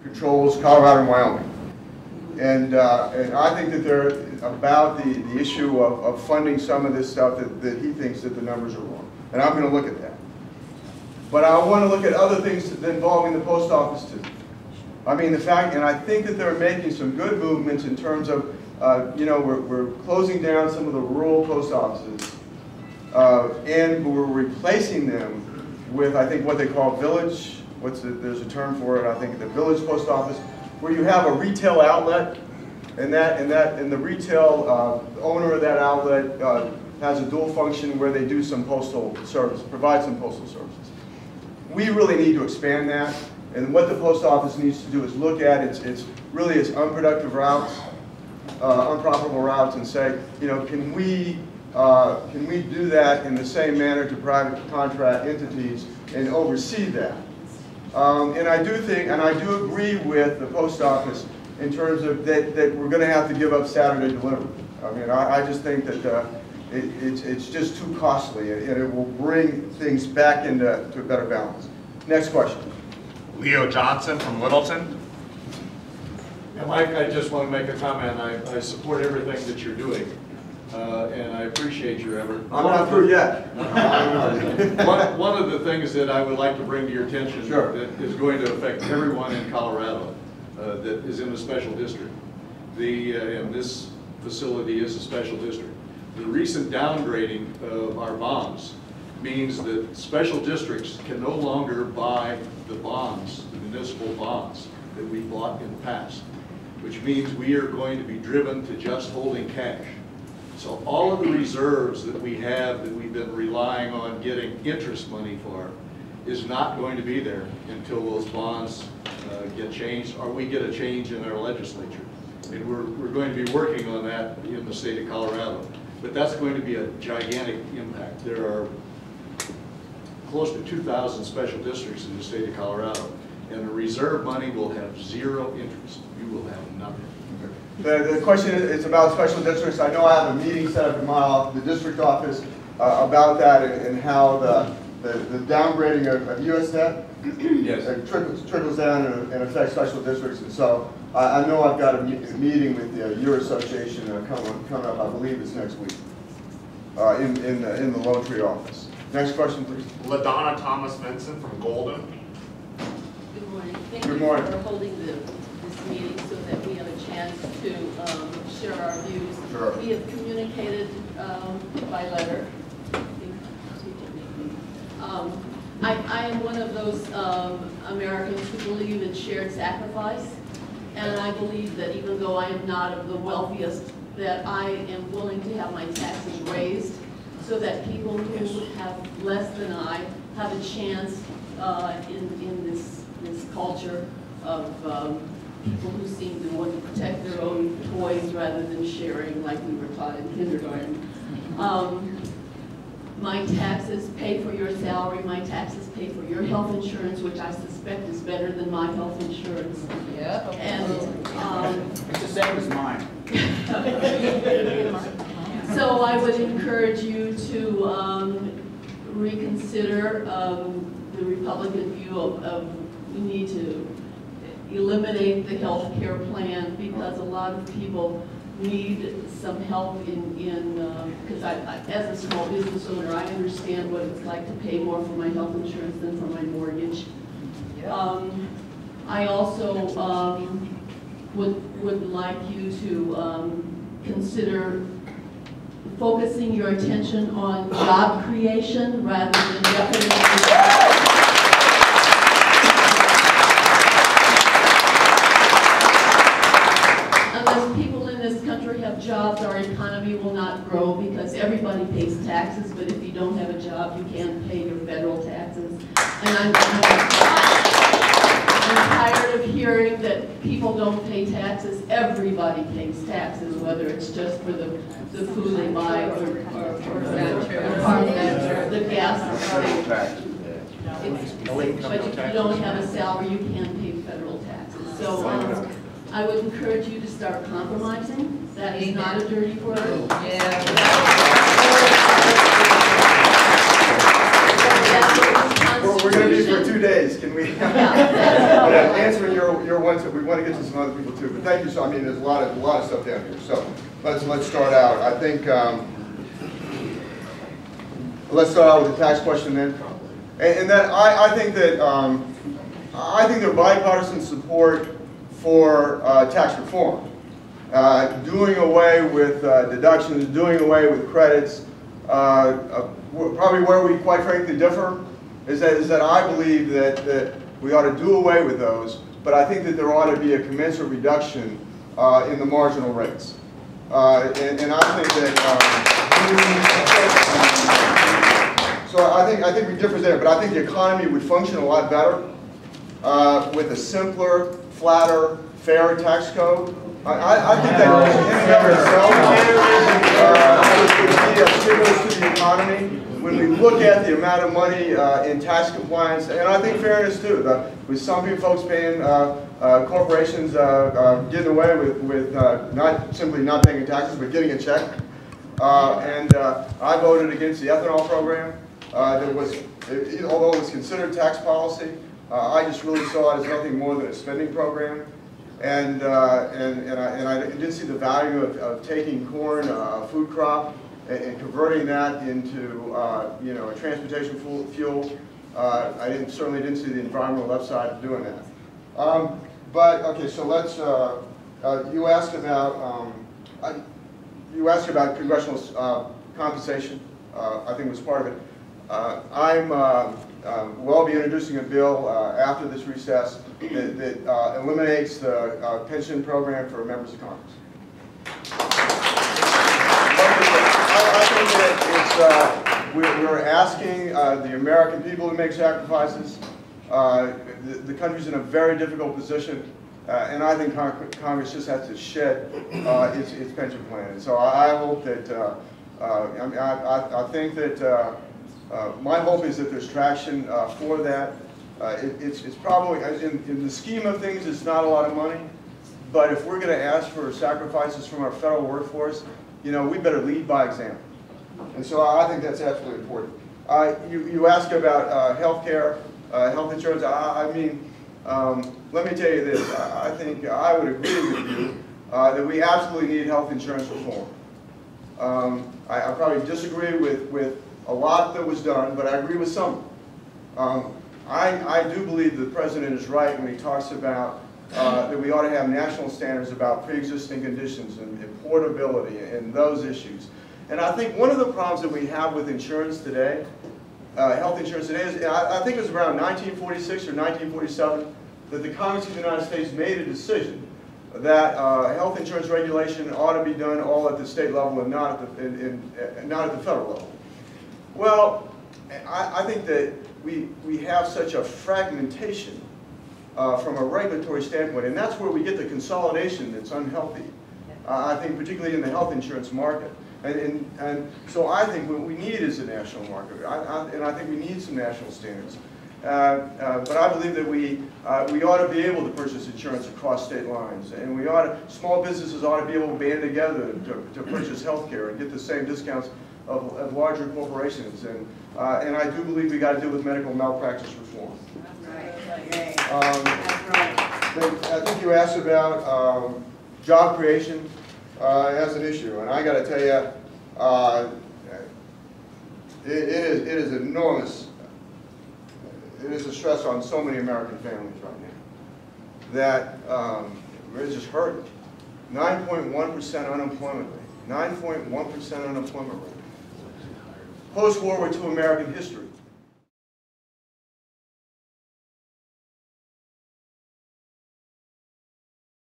controls Colorado and Wyoming. And I think that they're about the issue of funding some of this stuff that he thinks that the numbers are wrong. And I'm going to look at that. But I want to look at other things involving the post office too. I mean, the fact, and I think that they're making some good movements in terms of, you know, we're closing down some of the rural post offices, and we're replacing them with, I think, what they call village. There's a term for it. I think the village post office, where you have a retail outlet, and the retail owner of that outlet has a dual function where they do some postal service, provide some postal services. We really need to expand that, and what the post office needs to do is look at its unproductive routes, unprofitable routes, and say, you know, can we do that in the same manner to private contract entities and oversee that? And I do think, and I do agree with the post office in terms of that we're going to have to give up Saturday delivery. I mean, I just think that it's just too costly, and it will bring things back into a better balance. Next question. Leo Johnson from Littleton. Yeah, Mike, I just want to make a comment. I support everything that you're doing, and I appreciate your effort. I'm not through yet. One of the things that I would like to bring to your attention, sure, that is going to affect everyone in Colorado that is in a special district. And this facility is a special district. The recent downgrading of our bonds means that special districts can no longer buy the bonds, the municipal bonds that we bought in the past, which means we are going to be driven to just holding cash. So all of the reserves that we have that we've been relying on getting interest money for is not going to be there until those bonds get changed, or we get a change in our legislature. And we're going to be working on that in the state of Colorado. But that's going to be a gigantic impact. There are close to 2,000 special districts in the state of Colorado, and the reserve money will have zero interest. You will have nothing. The question is about special districts. I know I have a meeting set up in the district office about that, and how the downgrading of U.S. debt yes, trickles down and affects special districts. And so I know I've got a meeting with your association coming up. I believe it's next week in the Lone Tree office. Next question, please. LaDonna Thomas Benson from Golden. Good morning. Thank Good you morning. for holding this meeting so that we have a chance to share our views. Sure. We have communicated by letter. I am one of those Americans who believe in shared sacrifice, and I believe that even though I am not of the wealthiest, that I am willing to have my taxes raised so that people who have less than I have a chance in this culture of people who seem to want to protect their own toys rather than sharing like we were taught in kindergarten. My taxes pay for your salary, my taxes pay for your health insurance, which I suspect is better than my health insurance. Yeah. And it's the same as mine. So I would encourage you to reconsider the Republican view of we need to eliminate the health care plan, because a lot of people need some help because as a small business owner, I understand what it's like to pay more for my health insurance than for my mortgage. I also would like you to consider focusing your attention on job creation rather than definition. Unless people in this country have jobs, our economy will not grow, because everybody pays taxes, but if you don't have a job, you can't pay your federal taxes. And I'm tired of hearing that people don't pay taxes. Everybody pays taxes, whether it's just for the food they buy or the gas. But if you don't have a salary, you can't pay federal taxes. So I would encourage you to start compromising. That is not a dirty word. We're going to be for 2 days. Can we? answering your ones, we want to get to some other people too. But thank you. So I mean, there's a lot of stuff down here. So let's start out. I think let's start out with the tax question then. And then I think that there's bipartisan support for tax reform. Doing away with deductions, doing away with credits. Probably where we quite frankly differ is that I believe that we ought to do away with those, but I think that there ought to be a commensurate reduction in the marginal rates. And I think that, so I think we differ there, but I think the economy would function a lot better with a simpler, flatter, fair tax code. I think that in and of itself would be a stimulus to the economy. When we look at the amount of money in tax compliance, and I think fairness too, with some folks paying, corporations getting away with not simply not paying taxes, but getting a check. And I voted against the ethanol program. That was, although it was considered tax policy, I just really saw it as nothing more than a spending program. And I didn't see the value of taking corn, a food crop, and converting that into a transportation fuel. I certainly didn't see the environmental upside of doing that. But okay, so let's. You asked about congressional compensation. I think was part of it. We'll be introducing a bill after this recess that eliminates the pension program for members of Congress. I think that we're asking the American people to make sacrifices. The country's in a very difficult position, and I think Congress just has to shed its pension plan. And so I hope that, I think that my hope is that there's traction for that. It's probably, in the scheme of things, it's not a lot of money, but if we're going to ask for sacrifices from our federal workforce, we better lead by example. And so I think that's absolutely important. You ask about health care, health insurance. I mean, let me tell you this. I think I would agree with you that we absolutely need health insurance reform. I probably disagree with a lot that was done, but I agree with some. I do believe the President is right when he talks about that we ought to have national standards about pre-existing conditions and portability and those issues. And I think one of the problems that we have with insurance today, health insurance today, is I think it was around 1946 or 1947 that the Congress of the United States made a decision that health insurance regulation ought to be done all at the state level and not at the federal level. Well, I think that we have such a fragmentation from a regulatory standpoint, and that's where we get the consolidation that's unhealthy. I think particularly in the health insurance market. And so I think what we need is a national market, and I think we need some national standards. But I believe that we ought to be able to purchase insurance across state lines, and small businesses ought to be able to band together to purchase health care and get the same discounts of larger corporations. And I do believe we got to deal with medical malpractice reform. That's right. I think you asked about job creation as an issue, and I got to tell you, it is enormous. It is a stress on so many American families right now that it's just hurting. 9.1% unemployment rate. 9.1% unemployment rate. Post-World War II American history.